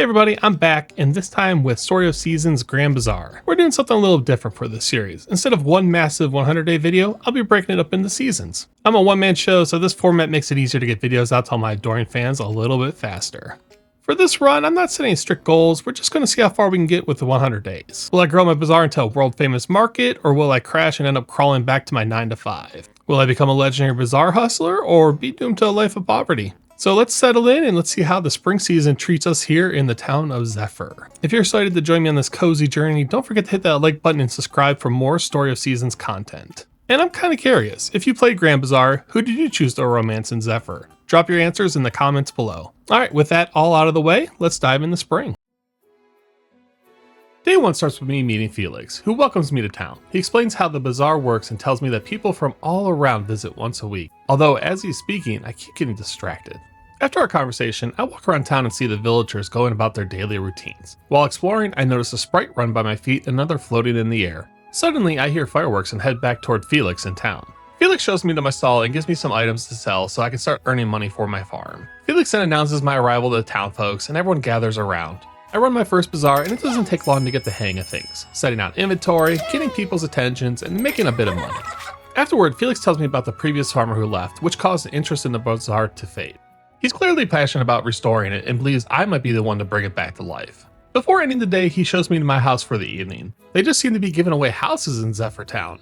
Hey everybody, I'm back, and this time with Story of Seasons Grand Bazaar. We're doing something a little different for this series. Instead of one massive 100-day video, I'll be breaking it up into seasons. I'm a one-man show, so this format makes it easier to get videos out to all my adoring fans a little bit faster. For this run, I'm not setting strict goals, we're just going to see how far we can get with the 100 days. Will I grow my bazaar into a world-famous market, or will I crash and end up crawling back to my 9 to 5? Will I become a legendary bazaar hustler, or be doomed to a life of poverty? So let's settle in and let's see how the spring season treats us here in the town of Zephyr. If you're excited to join me on this cozy journey, don't forget to hit that like button and subscribe for more Story of Seasons content. And I'm kind of curious, if you played Grand Bazaar, who did you choose to romance in Zephyr? Drop your answers in the comments below. Alright, with that all out of the way, let's dive into spring. Day 1 starts with me meeting Felix, who welcomes me to town. He explains how the bazaar works and tells me that people from all around visit once a week. Although as he's speaking, I keep getting distracted. After our conversation, I walk around town and see the villagers going about their daily routines. While exploring, I notice a sprite run by my feet and another floating in the air. Suddenly, I hear fireworks and head back toward Felix in town. Felix shows me to my stall and gives me some items to sell so I can start earning money for my farm. Felix then announces my arrival to the town folks and everyone gathers around. I run my first bazaar and it doesn't take long to get the hang of things, setting out inventory, getting people's attentions, and making a bit of money. Afterward, Felix tells me about the previous farmer who left, which caused the interest in the bazaar to fade. He's clearly passionate about restoring it and believes I might be the one to bring it back to life. Before ending the day, he shows me to my house for the evening. They just seem to be giving away houses in Zephyr Town.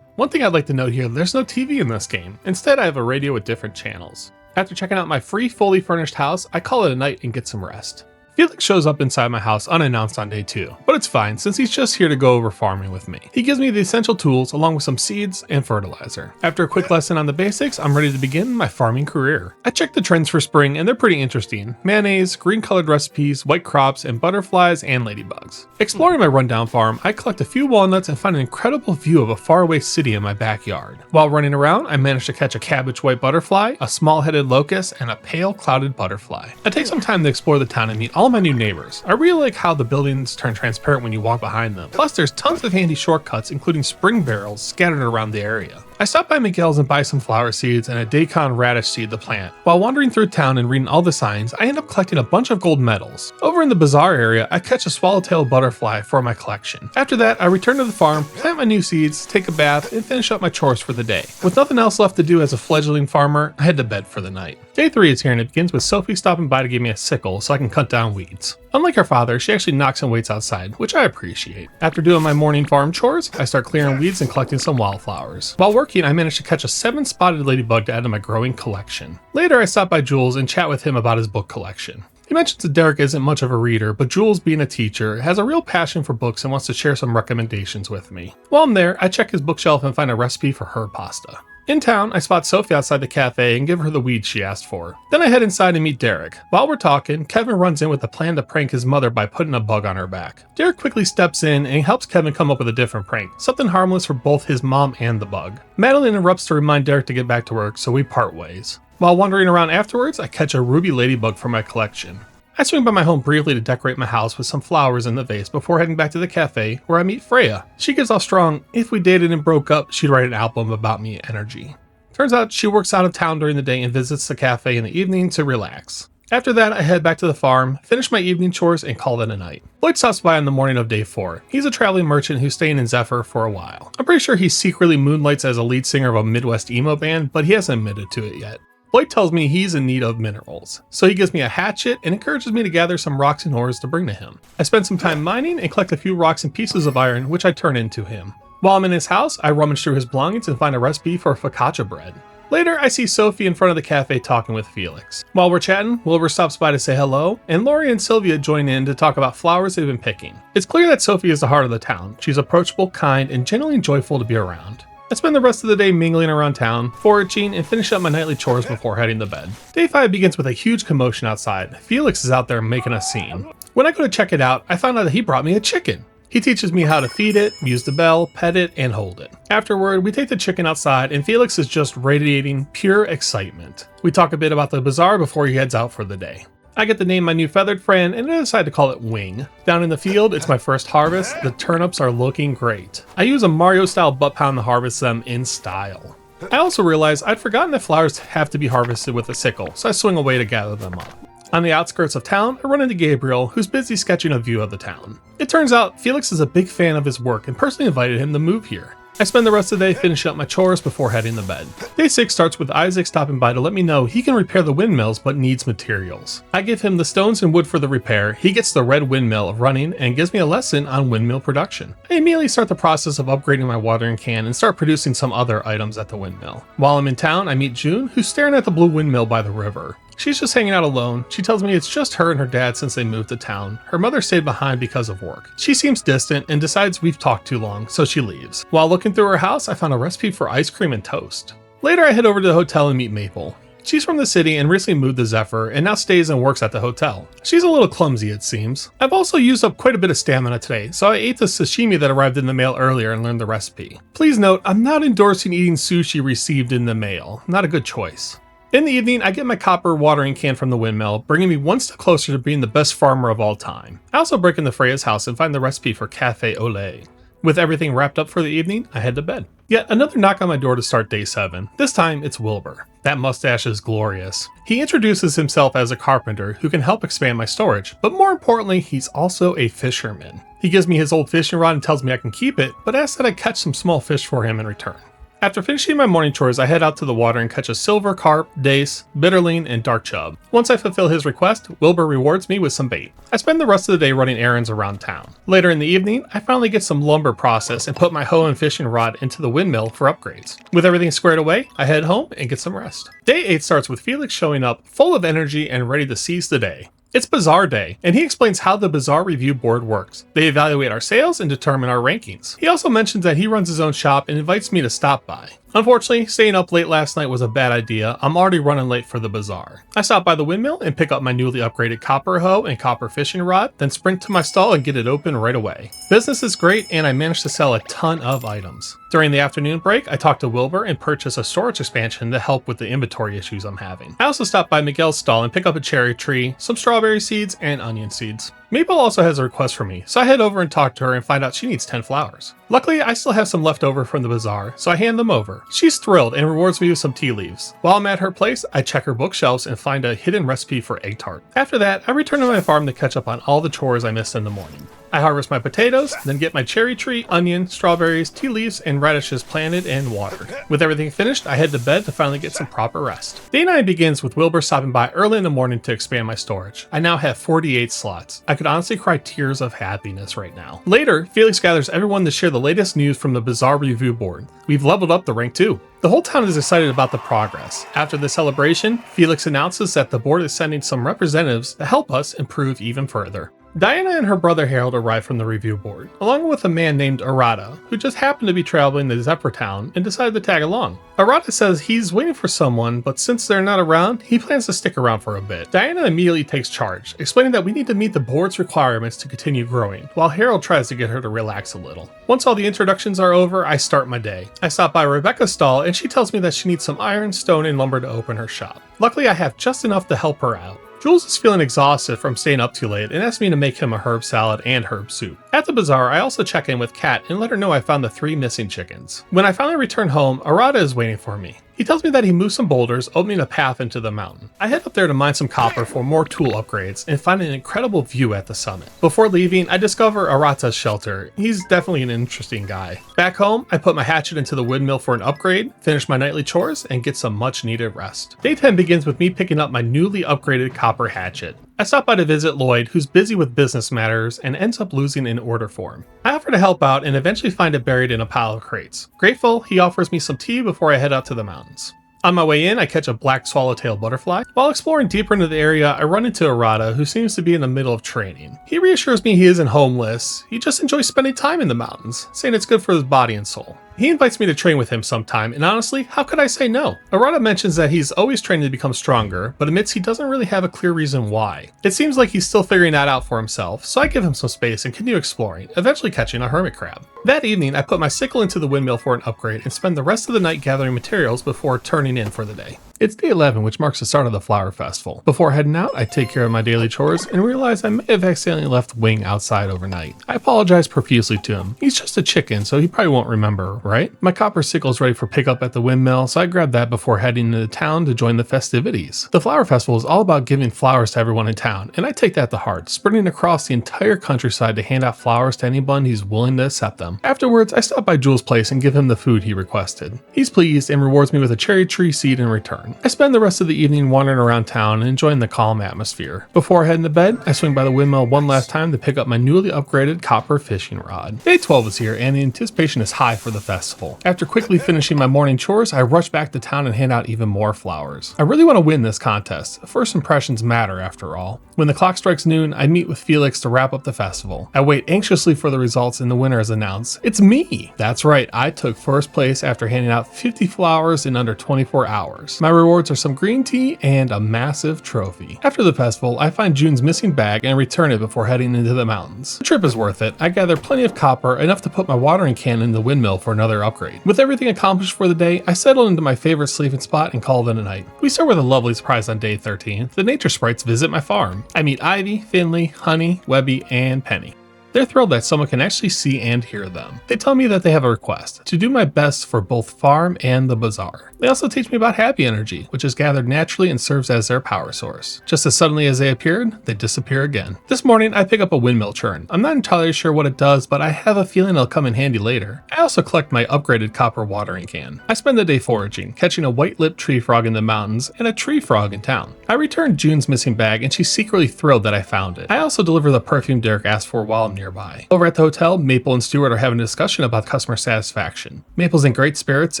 One thing I'd like to note here, there's no TV in this game. Instead, I have a radio with different channels. After checking out my free, fully furnished house, I call it a night and get some rest. Felix shows up inside my house unannounced on day 2, but it's fine since he's just here to go over farming with me. He gives me the essential tools along with some seeds and fertilizer. After a quick lesson on the basics, I'm ready to begin my farming career. I checked the trends for spring and they're pretty interesting. Mayonnaise, green colored recipes, white crops, and butterflies and ladybugs. Exploring my rundown farm, I collect a few walnuts and find an incredible view of a faraway city in my backyard. While running around, I managed to catch a cabbage white butterfly, a small-headed locust, and a pale clouded butterfly. I take some time to explore the town and meet all my new neighbors. I really like how the buildings turn transparent when you walk behind them. Plus, there's tons of handy shortcuts, including spring barrels scattered around the area. I stop by Miguel's and buy some flower seeds and a daikon radish seed to plant. While wandering through town and reading all the signs, I end up collecting a bunch of gold medals. Over in the bazaar area, I catch a swallowtail butterfly for my collection. After that, I return to the farm, plant my new seeds, take a bath, and finish up my chores for the day. With nothing else left to do as a fledgling farmer, I head to bed for the night. Day 3 is here and it begins with Sophie stopping by to give me a sickle so I can cut down weeds. Unlike her father, she actually knocks and waits outside, which I appreciate. After doing my morning farm chores, I start clearing weeds and collecting some wildflowers. While working, I managed to catch a 7-spotted ladybug to add to my growing collection. Later, I stop by Jules and chat with him about his book collection. He mentions that Derek isn't much of a reader, but Jules, being a teacher, has a real passion for books and wants to share some recommendations with me. While I'm there, I check his bookshelf and find a recipe for herb pasta. In town, I spot Sophie outside the cafe and give her the weeds she asked for. Then I head inside and meet Derek. While we're talking, Kevin runs in with a plan to prank his mother by putting a bug on her back. Derek quickly steps in and helps Kevin come up with a different prank, something harmless for both his mom and the bug. Madeline interrupts to remind Derek to get back to work, so we part ways. While wandering around afterwards, I catch a ruby ladybug for my collection. I swing by my home briefly to decorate my house with some flowers in the vase before heading back to the cafe where I meet Freya. She gives off strong, if we dated and broke up, she'd write an album about me energy. Turns out she works out of town during the day and visits the cafe in the evening to relax. After that, I head back to the farm, finish my evening chores, and call it a night. Lloyd stops by on the morning of day 4. He's a traveling merchant who's staying in Zephyr for a while. I'm pretty sure he secretly moonlights as a lead singer of a Midwest emo band, but he hasn't admitted to it yet. Lloyd tells me he's in need of minerals, so he gives me a hatchet and encourages me to gather some rocks and ores to bring to him. I spend some time mining and collect a few rocks and pieces of iron, which I turn into him. While I'm in his house, I rummage through his belongings and find a recipe for focaccia bread. Later, I see Sophie in front of the cafe talking with Felix. While we're chatting, Wilbur stops by to say hello, and Lori and Sylvia join in to talk about flowers they've been picking. It's clear that Sophie is the heart of the town. She's approachable, kind, and genuinely joyful to be around. I spend the rest of the day mingling around town, foraging, and finish up my nightly chores before heading to bed. Day 5 begins with a huge commotion outside. Felix is out there making a scene. When I go to check it out, I find out that he brought me a chicken. He teaches me how to feed it, use the bell, pet it, and hold it. Afterward, we take the chicken outside and Felix is just radiating pure excitement. We talk a bit about the bazaar before he heads out for the day. I get to name my new feathered friend and I decide to call it Wing. Down in the field, it's my first harvest. The turnips are looking great. I use a Mario style butt pound to harvest them in style. I also realized I'd forgotten that flowers have to be harvested with a sickle, so I swing away to gather them up. On the outskirts of town, I run into Gabriel, who's busy sketching a view of the town. It turns out Felix is a big fan of his work and personally invited him to move here. I spend the rest of the day finishing up my chores before heading to bed. Day 6 starts with Isaac stopping by to let me know he can repair the windmills but needs materials. I give him the stones and wood for the repair, he gets the red windmill running and gives me a lesson on windmill production. I immediately start the process of upgrading my watering can and start producing some other items at the windmill. While I'm in town, I meet June, who's staring at the blue windmill by the river. She's just hanging out alone. She tells me it's just her and her dad since they moved to town. Her mother stayed behind because of work. She seems distant and decides we've talked too long, so she leaves. While looking through her house, I found a recipe for ice cream and toast. Later, I head over to the hotel and meet Maple. She's from the city and recently moved to Zephyr and now stays and works at the hotel. She's a little clumsy, it seems. I've also used up quite a bit of stamina today, so I ate the sashimi that arrived in the mail earlier and learned the recipe. Please note, I'm not endorsing eating sushi received in the mail. Not a good choice. In the evening, I get my copper watering can from the windmill, bringing me one step closer to being the best farmer of all time. I also break into Freya's house and find the recipe for cafe au lait. With everything wrapped up for the evening, I head to bed. Yet another knock on my door to start day 7. This time, it's Wilbur. That mustache is glorious. He introduces himself as a carpenter who can help expand my storage, but more importantly, he's also a fisherman. He gives me his old fishing rod and tells me I can keep it, but asks that I catch some small fish for him in return. After finishing my morning chores, I head out to the water and catch a silver carp, dace, bitterling, and dark chub. Once I fulfill his request, Wilbur rewards me with some bait. I spend the rest of the day running errands around town. Later in the evening, I finally get some lumber processed and put my hoe and fishing rod into the windmill for upgrades. With everything squared away, I head home and get some rest. Day 8 starts with Felix showing up, full of energy and ready to seize the day. It's Bazaar Day, and he explains how the Bazaar review board works. They evaluate our sales and determine our rankings. He also mentions that he runs his own shop and invites me to stop by. Unfortunately, staying up late last night was a bad idea. I'm already running late for the bazaar. I stop by the windmill and pick up my newly upgraded copper hoe and copper fishing rod, then sprint to my stall and get it open right away. Business is great and I managed to sell a ton of items. During the afternoon break, I talked to Wilbur and purchased a storage expansion to help with the inventory issues I'm having. I also stopped by Miguel's stall and pick up a cherry tree, some strawberry seeds, and onion seeds. Maple also has a request for me, so I head over and talk to her and find out she needs 10 flowers. Luckily, I still have some left over from the bazaar, so I hand them over. She's thrilled and rewards me with some tea leaves. While I'm at her place, I check her bookshelves and find a hidden recipe for egg tart. After that, I return to my farm to catch up on all the chores I missed in the morning. I harvest my potatoes, then get my cherry tree, onion, strawberries, tea leaves, and radishes planted and watered. With everything finished, I head to bed to finally get some proper rest. Day 9 begins with Wilbur stopping by early in the morning to expand my storage. I now have 48 slots. I could honestly cry tears of happiness right now. Later, Felix gathers everyone to share the latest news from the Bazaar review board. We've leveled up the rank too. The whole town is excited about the progress. After the celebration, Felix announces that the board is sending some representatives to help us improve even further. Diana and her brother Harold arrive from the review board, along with a man named Arata, who just happened to be traveling to Zephyr Town and decided to tag along. Arata says he's waiting for someone, but since they're not around, he plans to stick around for a bit. Diana immediately takes charge, explaining that we need to meet the board's requirements to continue growing, while Harold tries to get her to relax a little. Once all the introductions are over, I start my day. I stop by Rebecca's stall and she tells me that she needs some iron, stone, and lumber to open her shop. Luckily, I have just enough to help her out. Jules is feeling exhausted from staying up too late and asks me to make him a herb salad and herb soup. At the bazaar, I also check in with Kat and let her know I found the 3 missing chickens. When I finally return home, Arata is waiting for me. He tells me that he moved some boulders, opening a path into the mountain. I head up there to mine some copper for more tool upgrades and find an incredible view at the summit. Before leaving, I discover Arata's shelter. He's definitely an interesting guy. Back home, I put my hatchet into the windmill for an upgrade, finish my nightly chores, and get some much needed rest. Day 10 begins with me picking up my newly upgraded copper hatchet. I stop by to visit Lloyd, who's busy with business matters and ends up losing an order form. I offer to help out and eventually find it buried in a pile of crates. Grateful, he offers me some tea before I head out to the mountains. On my way in, I catch a black swallowtail butterfly. While exploring deeper into the area, I run into Arata, who seems to be in the middle of training. He reassures me he isn't homeless, he just enjoys spending time in the mountains, saying it's good for his body and soul. He invites me to train with him sometime, and honestly, how could I say no? Arata mentions that he's always training to become stronger, but admits he doesn't really have a clear reason why. It seems like he's still figuring that out for himself, so I give him some space and continue exploring, eventually catching a hermit crab. That evening, I put my sickle into the windmill for an upgrade and spend the rest of the night gathering materials before turning in for the day. It's day 11, which marks the start of the flower festival. Before heading out, I take care of my daily chores and realize I may have accidentally left Wing outside overnight. I apologize profusely to him. He's just a chicken, so he probably won't remember, right? My copper sickle is ready for pickup at the windmill, so I grab that before heading into town to join the festivities. The flower festival is all about giving flowers to everyone in town, and I take that to heart, sprinting across the entire countryside to hand out flowers to anyone who's willing to accept them. Afterwards, I stop by Jules' place and give him the food he requested. He's pleased and rewards me with a cherry tree seed in return. I spend the rest of the evening wandering around town and enjoying the calm atmosphere. Before heading to bed, I swing by the windmill one last time to pick up my newly upgraded copper fishing rod. Day 12 is here and the anticipation is high for the festival. After quickly finishing my morning chores, I rush back to town and hand out even more flowers. I really want to win this contest. First impressions matter after all. When the clock strikes noon, I meet with Felix to wrap up the festival. I wait anxiously for the results and the winner is announced. It's me! That's right, I took first place after handing out 50 flowers in under 24 hours. My rewards are some green tea and a massive trophy. After the festival, I find June's missing bag and return it before heading into the mountains. The trip is worth it. I gather plenty of copper, enough to put my watering can in the windmill for another upgrade. With everything accomplished for the day, I settle into my favorite sleeping spot and call it a night. We start with a lovely surprise on day 13. The nature sprites visit my farm. I meet Ivy, Finley, Honey, Webby, and Penny. They're thrilled that someone can actually see and hear them. They tell me that they have a request to do my best for both farm and the bazaar. They also teach me about happy energy, which is gathered naturally and serves as their power source. Just as suddenly as they appeared, they disappear again. This morning, I pick up a windmill churn. I'm not entirely sure what it does, but I have a feeling it'll come in handy later. I also collect my upgraded copper watering can. I spend the day foraging, catching a white-lipped tree frog in the mountains and a tree frog in town. I return June's missing bag and she's secretly thrilled that I found it. I also deliver the perfume Derek asked for while I'm nearby. Over at the hotel, Maple and Stuart are having a discussion about customer satisfaction. Maple's in great spirits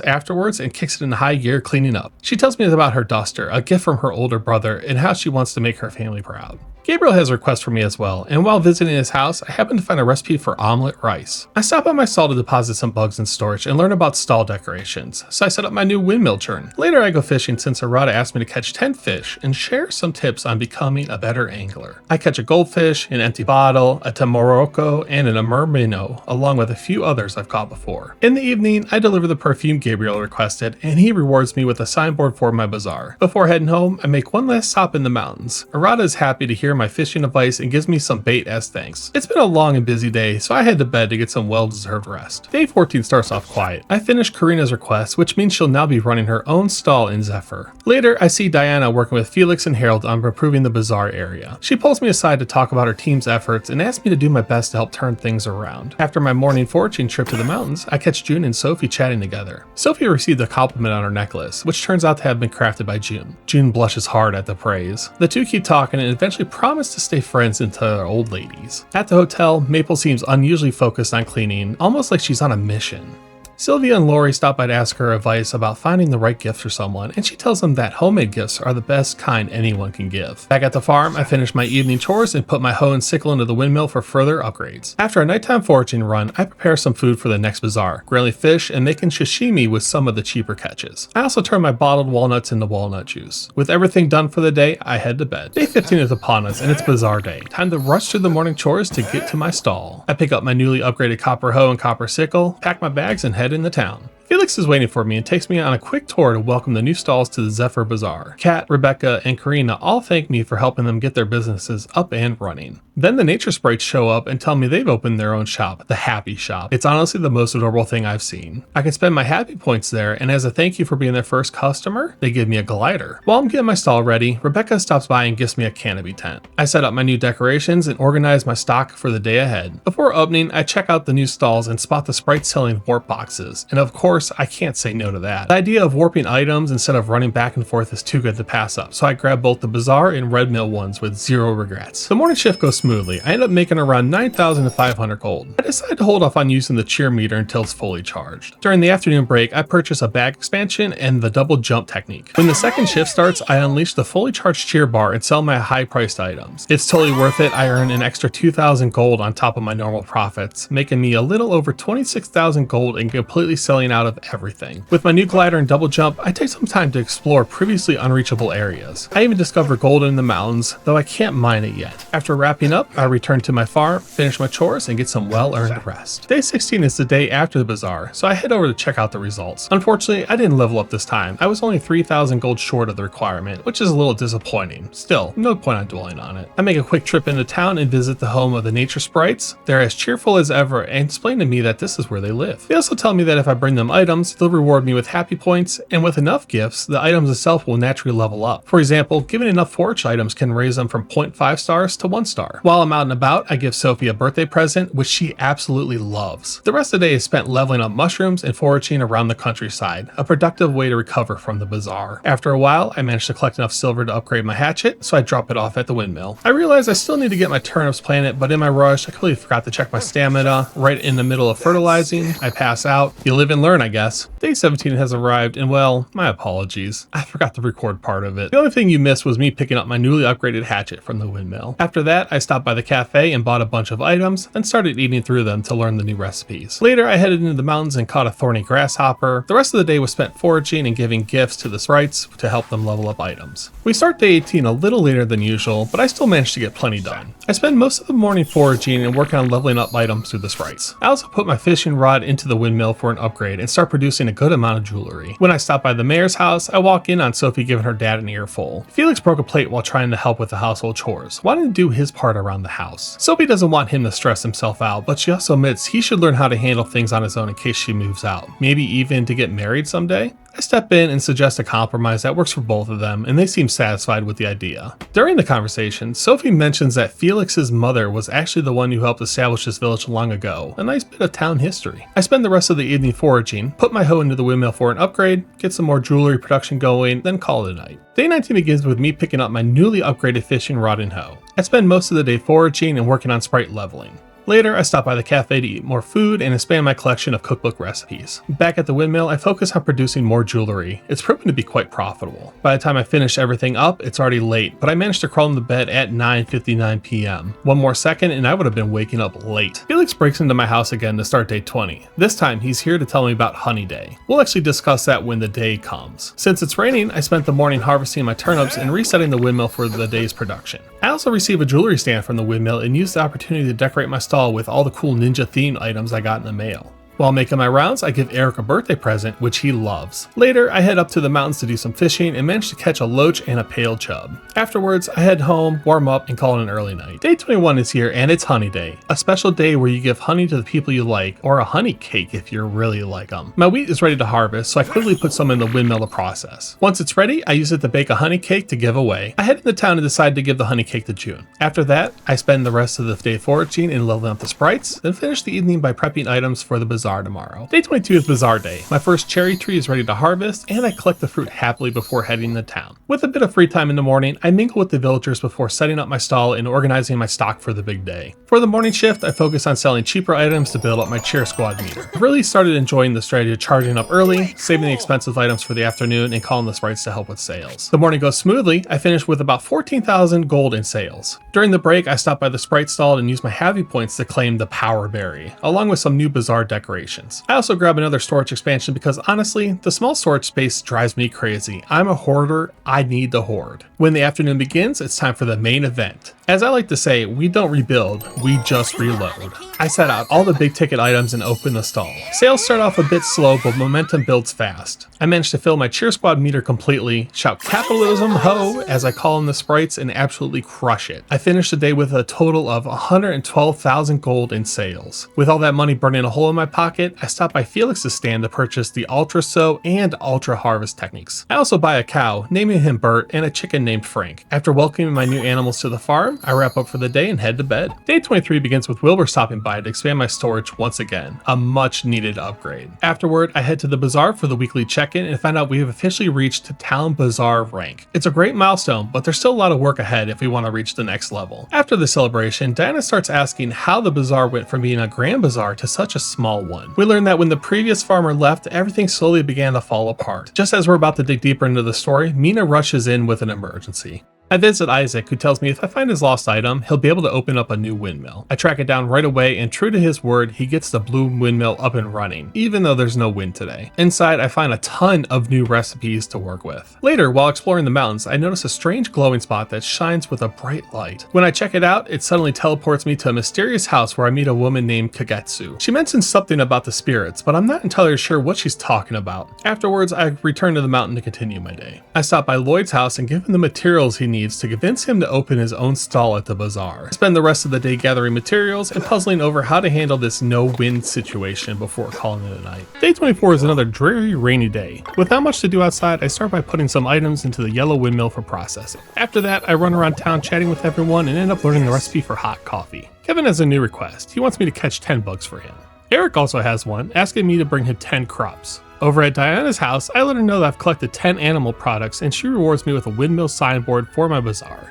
afterwards and kicks it into high gear cleaning up. She tells me about her duster, a gift from her older brother, and how she wants to make her family proud. Gabriel has a request for me as well, and while visiting his house, I happen to find a recipe for omelet rice. I stop by my stall to deposit some bugs in storage and learn about stall decorations, so I set up my new windmill churn. Later I go fishing since Arata asked me to catch 10 fish and share some tips on becoming a better angler. I catch a goldfish, an empty bottle, a tamoroko, and an amermino, along with a few others I've caught before. In the evening, I deliver the perfume Gabriel requested, and he rewards me with a signboard for my bazaar. Before heading home, I make one last stop in the mountains. Arata is happy to hear my fishing advice and gives me some bait as thanks. It's been a long and busy day, so I head to bed to get some well-deserved rest. Day 14 starts off quiet. I finish Karina's request, which means she'll now be running her own stall in Zephyr. Later, I see Diana working with Felix and Harold on improving the bazaar area. She pulls me aside to talk about her team's efforts and asks me to do my best to help turn things around. After my morning foraging trip to the mountains, I catch June and Sophie chatting together. Sophie received a compliment on her necklace, which turns out to have been crafted by June. June blushes hard at the praise. The two keep talking and eventually promise to stay friends until they're old ladies. At the hotel, Maple seems unusually focused on cleaning, almost like she's on a mission. Sylvia and Lori stop by to ask her advice about finding the right gift for someone, and she tells them that homemade gifts are the best kind anyone can give. Back at the farm, I finish my evening chores and put my hoe and sickle into the windmill for further upgrades. After a nighttime foraging run, I prepare some food for the next bazaar, grilling fish and making sashimi with some of the cheaper catches. I also turn my bottled walnuts into walnut juice. With everything done for the day, I head to bed. Day 15 is upon us, and it's bazaar day. Time to rush through the morning chores to get to my stall. I pick up my newly upgraded copper hoe and copper sickle, pack my bags, and head into town. Felix is waiting for me and takes me on a quick tour to welcome the new stalls to the Zephyr Bazaar. Kat, Rebecca, and Karina all thank me for helping them get their businesses up and running. Then the nature sprites show up and tell me they've opened their own shop, the Happy Shop. It's honestly the most adorable thing I've seen. I can spend my happy points there, and as a thank you for being their first customer, they give me a glider. While I'm getting my stall ready, Rebecca stops by and gives me a canopy tent. I set up my new decorations and organize my stock for the day ahead. Before opening, I check out the new stalls and spot the sprites selling warp boxes, and of course, I can't say no to that. The idea of warping items instead of running back and forth is too good to pass up, so I grab both the Bazaar and Red Mill ones with zero regrets. The morning shift goes smoothly. I end up making around 9,500 gold. I decide to hold off on using the cheer meter until it's fully charged. During the afternoon break, I purchase a bag expansion and the double jump technique. When the second shift starts, I unleash the fully charged cheer bar and sell my high-priced items. It's totally worth it. I earn an extra 2,000 gold on top of my normal profits, making me a little over 26,000 gold and completely selling out out of everything. With my new glider and double jump, I take some time to explore previously unreachable areas. I even discover gold in the mountains, though I can't mine it yet. After wrapping up, I return to my farm, finish my chores, and get some well-earned rest. Day 16 is the day after the bazaar, so I head over to check out the results. Unfortunately, I didn't level up this time. I was only 3,000 gold short of the requirement, which is a little disappointing. Still, no point on dwelling on it. I make a quick trip into town and visit the home of the nature sprites. They're as cheerful as ever and explain to me that this is where they live. They also tell me that if I bring them items, they'll reward me with happy points, and with enough gifts, the items itself will naturally level up. For example, giving enough forage items can raise them from 0.5 stars to 1 star. While I'm out and about, I give Sophie a birthday present, which she absolutely loves. The rest of the day is spent leveling up mushrooms and foraging around the countryside, a productive way to recover from the bazaar. After a while, I managed to collect enough silver to upgrade my hatchet, so I drop it off at the windmill. I realize I still need to get my turnips planted, but in my rush, I completely forgot to check my stamina. Right in the middle of fertilizing, I pass out. You live and learn, I guess. Day 17 has arrived, and well, my apologies. I forgot to record part of it. The only thing you missed was me picking up my newly upgraded hatchet from the windmill. After that, I stopped by the cafe and bought a bunch of items, then started eating through them to learn the new recipes. Later, I headed into the mountains and caught a thorny grasshopper. The rest of the day was spent foraging and giving gifts to the sprites to help them level up items. We start day 18 a little later than usual, but I still managed to get plenty done. I spend most of the morning foraging and working on leveling up items through the sprites. I also put my fishing rod into the windmill for an upgrade and start producing a good amount of jewelry. When I stop by the mayor's house, I walk in on Sophie giving her dad an earful. Felix broke a plate while trying to help with the household chores, wanting to do his part around the house. Sophie doesn't want him to stress himself out, but she also admits he should learn how to handle things on his own in case she moves out. Maybe even to get married someday? I step in and suggest a compromise that works for both of them, and they seem satisfied with the idea. During the conversation, Sophie mentions that Felix's mother was actually the one who helped establish this village long ago, a nice bit of town history. I spend the rest of the evening foraging, put my hoe into the windmill for an upgrade, get some more jewelry production going, then call it a night. Day 19 begins with me picking up my newly upgraded fishing rod and hoe. I spend most of the day foraging and working on sprite leveling. Later, I stop by the cafe to eat more food and expand my collection of cookbook recipes. Back at the windmill, I focus on producing more jewelry. It's proven to be quite profitable. By the time I finish everything up, it's already late, but I managed to crawl into bed at 9:59 p.m. One more second and I would have been waking up late. Felix breaks into my house again to start day 20. This time, he's here to tell me about Honey Day. We'll actually discuss that when the day comes. Since it's raining, I spent the morning harvesting my turnips and resetting the windmill for the day's production. I also receive a jewelry stand from the windmill and use the opportunity to decorate my stall with all the cool ninja themed items I got in the mail. While making my rounds, I give Eric a birthday present, which he loves. Later, I head up to the mountains to do some fishing and manage to catch a loach and a pale chub. Afterwards, I head home, warm up, and call it an early night. Day 21 is here, and it's Honey Day, a special day where you give honey to the people you like, or a honey cake if you really like them. My wheat is ready to harvest, so I quickly put some in the windmill to process. Once it's ready, I use it to bake a honey cake to give away. I head into town and decide to give the honey cake to June. After that, I spend the rest of the day foraging and leveling up the sprites, then finish the evening by prepping items for the bazaar tomorrow. Day 22 is Bazaar Day. My first cherry tree is ready to harvest, and I collect the fruit happily before heading to town. With a bit of free time in the morning, I mingle with the villagers before setting up my stall and organizing my stock for the big day. For the morning shift, I focus on selling cheaper items to build up my cheer squad meter. I've really started enjoying the strategy of charging up early, saving the expensive items for the afternoon, and calling the sprites to help with sales. The morning goes smoothly. I finish with about 14,000 gold in sales. During the break, I stop by the sprite stall and use my happy points to claim the power berry, along with some new bazaar decorations. I also grab another storage expansion because honestly, the small storage space drives me crazy. I'm a hoarder, I need the hoard. When the afternoon begins, it's time for the main event. As I like to say, we don't rebuild, we just reload. I set out all the big ticket items and open the stall. Sales start off a bit slow, but momentum builds fast. I managed to fill my cheer squad meter completely, shout capitalism ho as I call in the sprites, and absolutely crush it. I finished the day with a total of 112,000 gold in sales. With all that money burning a hole in my pocket, I stopped by Felix's stand to purchase the Ultra Sow and Ultra Harvest techniques. I also buy a cow, naming him Bert, and a chicken named Frank. After welcoming my new animals to the farm, I wrap up for the day and head to bed. Day 23 begins with Wilbur stopping by to expand my storage once again, a much needed upgrade. Afterward, I head to the bazaar for the weekly check-in and find out we have officially reached Town Bazaar rank. It's a great milestone, but there's still a lot of work ahead if we want to reach the next level. After the celebration, Diana starts asking how the bazaar went from being a grand bazaar to such a small one. We learn that when the previous farmer left, everything slowly began to fall apart. Just as we're about to dig deeper into the story, Mina rushes in with an emergency. I visit Isaac, who tells me if I find his lost item, he'll be able to open up a new windmill. I track it down right away, and true to his word, he gets the blue windmill up and running, even though there's no wind today. Inside, I find a ton of new recipes to work with. Later, while exploring the mountains, I notice a strange glowing spot that shines with a bright light. When I check it out, it suddenly teleports me to a mysterious house where I meet a woman named Kagetsu. She mentions something about the spirits, but I'm not entirely sure what she's talking about. Afterwards, I return to the mountain to continue my day. I stop by Lloyd's house and give him the materials he needs to convince him to open his own stall at the bazaar. I spend the rest of the day gathering materials and puzzling over how to handle this no-wind situation before calling it a night. Day 24 is another dreary, rainy day. With not much to do outside, I start by putting some items into the yellow windmill for processing. After that, I run around town chatting with everyone and end up learning the recipe for hot coffee. Kevin has a new request. He wants me to catch 10 bugs for him. Eric also has one, asking me to bring him 10 crops. Over at Diana's house, I let her know that I've collected 10 animal products and she rewards me with a windmill signboard for my bazaar.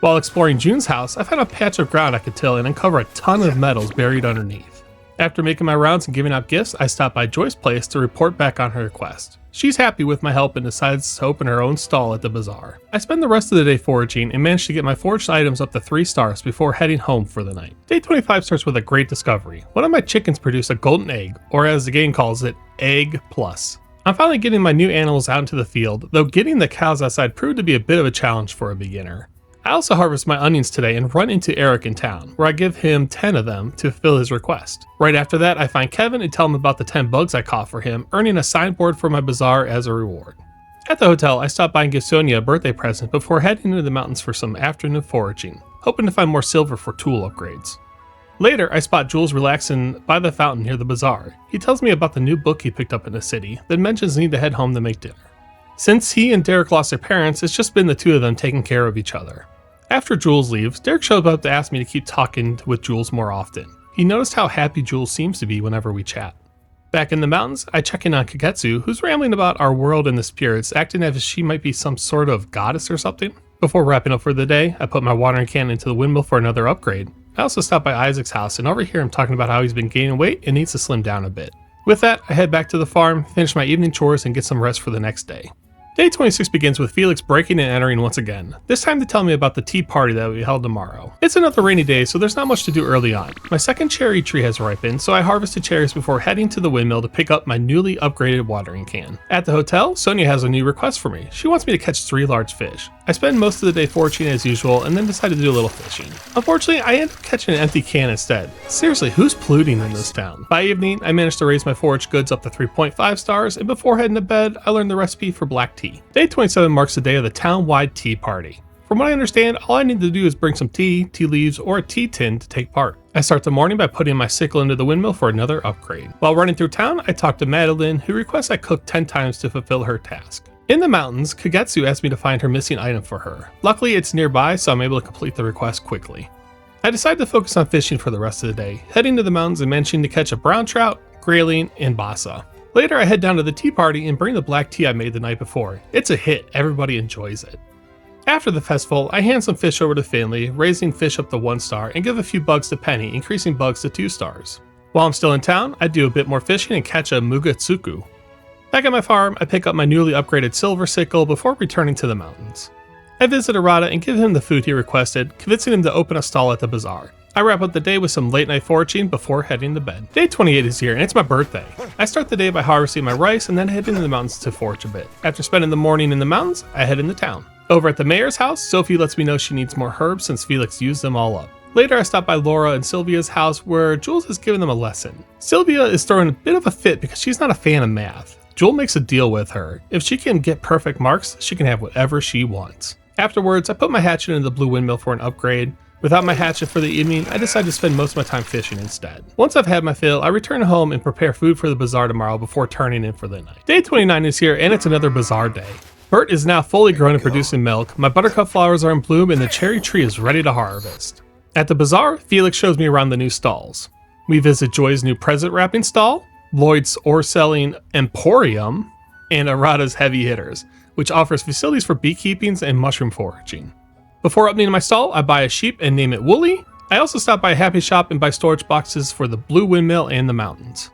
While exploring June's house, I found a patch of ground I could till and uncover a ton of metals buried underneath. After making my rounds and giving out gifts, I stop by Joy's place to report back on her request. She's happy with my help and decides to open her own stall at the bazaar. I spend the rest of the day foraging and manage to get my foraged items up to 3 stars before heading home for the night. Day 25 starts with a great discovery. One of my chickens produced a golden egg, or as the game calls it, Egg Plus. I'm finally getting my new animals out into the field, though getting the cows outside proved to be a bit of a challenge for a beginner. I also harvest my onions today and run into Eric in town, where I give him 10 of them to fulfill his request. Right after that, I find Kevin and tell him about the 10 bugs I caught for him, earning a signboard for my bazaar as a reward. At the hotel, I stop by and give Sonia a birthday present before heading into the mountains for some afternoon foraging, hoping to find more silver for tool upgrades. Later, I spot Jules relaxing by the fountain near the bazaar. He tells me about the new book he picked up in the city, then mentions I need to head home to make dinner. Since he and Derek lost their parents, it's just been the two of them taking care of each other. After Jules leaves, Derek shows up to ask me to keep talking with Jules more often. He noticed how happy Jules seems to be whenever we chat. Back in the mountains, I check in on Kagetsu, who's rambling about our world and the spirits, acting as if she might be some sort of goddess or something. Before wrapping up for the day, I put my watering can into the windmill for another upgrade. I also stop by Isaac's house and overhear him talking about how he's been gaining weight and needs to slim down a bit. With that, I head back to the farm, finish my evening chores, and get some rest for the next day. Day 26 begins with Felix breaking and entering once again, this time to tell me about the tea party that will be held tomorrow. It's another rainy day, so there's not much to do early on. My second cherry tree has ripened, so I harvested cherries before heading to the windmill to pick up my newly upgraded watering can. At the hotel, Sonia has a new request for me. She wants me to catch 3 large fish. I spend most of the day foraging as usual and then decide to do a little fishing. Unfortunately, I end up catching an empty can instead. Seriously, who's polluting in this town? By evening, I managed to raise my foraged goods up to 3.5 stars, and before heading to bed, I learned the recipe for black tea. Day 27 marks the day of the town-wide tea party. From what I understand, all I need to do is bring some tea leaves, or a tea tin to take part. I start the morning by putting my sickle into the windmill for another upgrade. While running through town, I talk to Madeline, who requests I cook 10 times to fulfill her task. In the mountains, Kagetsu asked me to find her missing item for her. Luckily, it's nearby, so I'm able to complete the request quickly. I decide to focus on fishing for the rest of the day, heading to the mountains and managing to catch a brown trout, grayling, and bassa. Later, I head down to the tea party and bring the black tea I made the night before. It's a hit, everybody enjoys it. After the festival, I hand some fish over to Finley, raising fish up to 1 star, and give a few bugs to Penny, increasing bugs to 2 stars. While I'm still in town, I do a bit more fishing and catch a mugatsuku. Back at my farm, I pick up my newly upgraded silver sickle before returning to the mountains. I visit Arata and give him the food he requested, convincing him to open a stall at the bazaar. I wrap up the day with some late night foraging before heading to bed. Day 28 is here and it's my birthday. I start the day by harvesting my rice and then head into the mountains to forage a bit. After spending the morning in the mountains, I head into town. Over at the mayor's house, Sophie lets me know she needs more herbs since Felix used them all up. Later, I stop by Laura and Sylvia's house where Jules has given them a lesson. Sylvia is throwing a bit of a fit because she's not a fan of math. Jewel makes a deal with her. If she can get perfect marks, she can have whatever she wants. Afterwards, I put my hatchet into the blue windmill for an upgrade. Without my hatchet for the evening, I decide to spend most of my time fishing instead. Once I've had my fill, I return home and prepare food for the bazaar tomorrow before turning in for the night. Day 29 is here and it's another bazaar day. Bert is now fully grown and producing milk, my buttercup flowers are in bloom, and the cherry tree is ready to harvest. At the bazaar, Felix shows me around the new stalls. We visit Joy's new present wrapping stall, Lloyd's ore selling emporium, and Arata's heavy hitters, which offers facilities for beekeeping and mushroom foraging. Before opening my stall, I buy a sheep and name it Wooly. I also stop by a happy shop and buy storage boxes for the blue windmill and the mountains.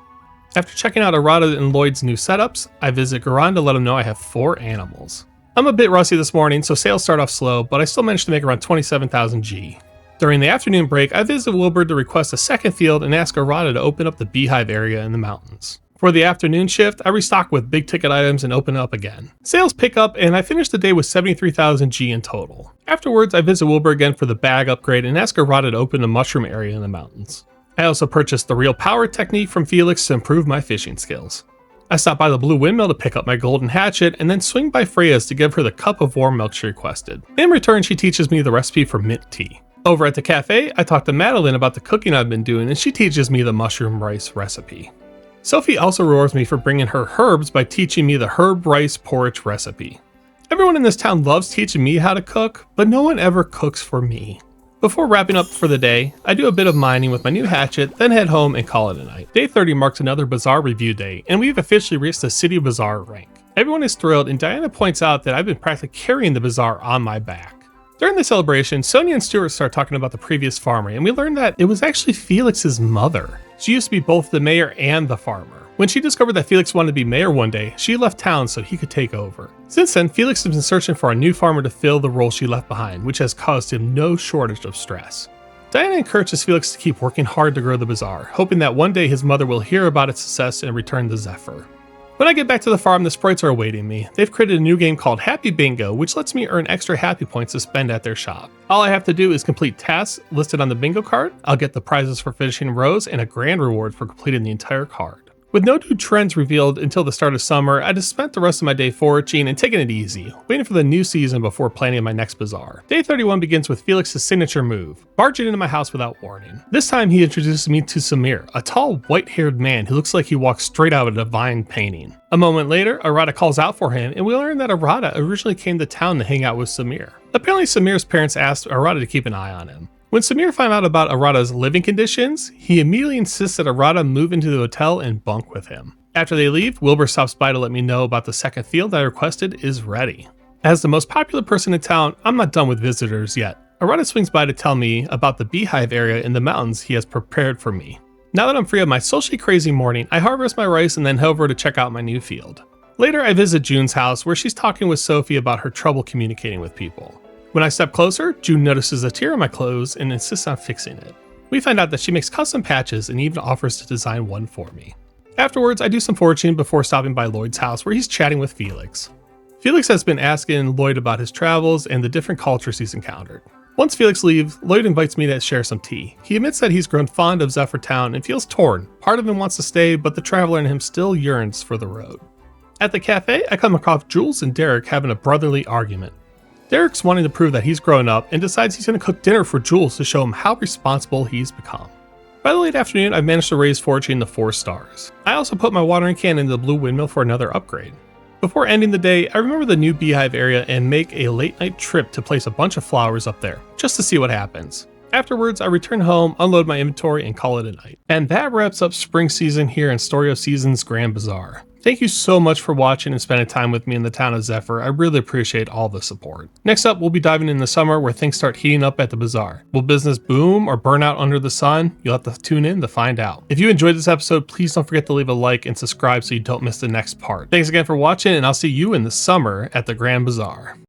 After checking out Arata and Lloyd's new setups, I visit Garan to let him know I have 4 animals. I'm a bit rusty this morning, so sales start off slow, but I still managed to make around 27,000 G. During the afternoon break, I visit Wilbur to request a second field and ask Arata to open up the beehive area in the mountains. For the afternoon shift, I restock with big ticket items and open up again. Sales pick up and I finish the day with 73,000 G in total. Afterwards, I visit Wilbur again for the bag upgrade and ask Arata to open the mushroom area in the mountains. I also purchased the real power technique from Felix to improve my fishing skills. I stop by the blue windmill to pick up my golden hatchet and then swing by Freya's to give her the cup of warm milk she requested. In return, she teaches me the recipe for mint tea. Over at the cafe, I talk to Madeline about the cooking I've been doing and she teaches me the mushroom rice recipe. Sophie also rewards me for bringing her herbs by teaching me the herb rice porridge recipe. Everyone in this town loves teaching me how to cook, but no one ever cooks for me. Before wrapping up for the day, I do a bit of mining with my new hatchet, then head home and call it a night. Day 30 marks another Bazaar review day, and we've officially reached the City Bazaar rank. Everyone is thrilled, and Diana points out that I've been practically carrying the Bazaar on my back. During the celebration, Sonia and Stuart start talking about the previous farmer, and we learn that it was actually Felix's mother. She used to be both the mayor and the farmer. When she discovered that Felix wanted to be mayor one day, she left town so he could take over. Since then, Felix has been searching for a new farmer to fill the role she left behind, which has caused him no shortage of stress. Diana encourages Felix to keep working hard to grow the Bazaar, hoping that one day his mother will hear about its success and return to Zephyr. When I get back to the farm, the sprites are awaiting me. They've created a new game called Happy Bingo, which lets me earn extra happy points to spend at their shop. All I have to do is complete tasks listed on the bingo card. I'll get the prizes for finishing rows and a grand reward for completing the entire card. With no new trends revealed until the start of summer, I just spent the rest of my day foraging and taking it easy, waiting for the new season before planning my next bazaar. Day 31 begins with Felix's signature move, barging into my house without warning. This time he introduces me to Samir, a tall, white-haired man who looks like he walks straight out of a divine painting. A moment later, Arata calls out for him, and we learn that Arata originally came to town to hang out with Samir. Apparently Samir's parents asked Arata to keep an eye on him. When Samir found out about Arata's living conditions, he immediately insists that Arata move into the hotel and bunk with him. After they leave, Wilbur stops by to let me know about the second field I requested is ready. As the most popular person in town, I'm not done with visitors yet. Arata swings by to tell me about the beehive area in the mountains he has prepared for me. Now that I'm free of my socially crazy morning, I harvest my rice and then head over to check out my new field. Later, I visit June's house where she's talking with Sophie about her trouble communicating with people. When I step closer, June notices a tear in my clothes and insists on fixing it. We find out that she makes custom patches and even offers to design one for me. Afterwards, I do some foraging before stopping by Lloyd's house where he's chatting with Felix. Felix has been asking Lloyd about his travels and the different cultures he's encountered. Once Felix leaves, Lloyd invites me to share some tea. He admits that he's grown fond of Zephyr Town and feels torn. Part of him wants to stay, but the traveler in him still yearns for the road. At the cafe, I come across Jules and Derek having a brotherly argument. Derek's wanting to prove that he's grown up and decides he's going to cook dinner for Jules to show him how responsible he's become. By the late afternoon, I've managed to raise foraging to 4 stars. I also put my watering can into the blue windmill for another upgrade. Before ending the day, I remember the new beehive area and make a late night trip to place a bunch of flowers up there, just to see what happens. Afterwards, I return home, unload my inventory, and call it a night. And that wraps up spring season here in Story of Seasons Grand Bazaar. Thank you so much for watching and spending time with me in the town of Zephyr. I really appreciate all the support. Next up, we'll be diving in the summer where things start heating up at the bazaar. Will business boom or burn out under the sun? You'll have to tune in to find out. If you enjoyed this episode, please don't forget to leave a like and subscribe so you don't miss the next part. Thanks again for watching, and I'll see you in the summer at the Grand Bazaar.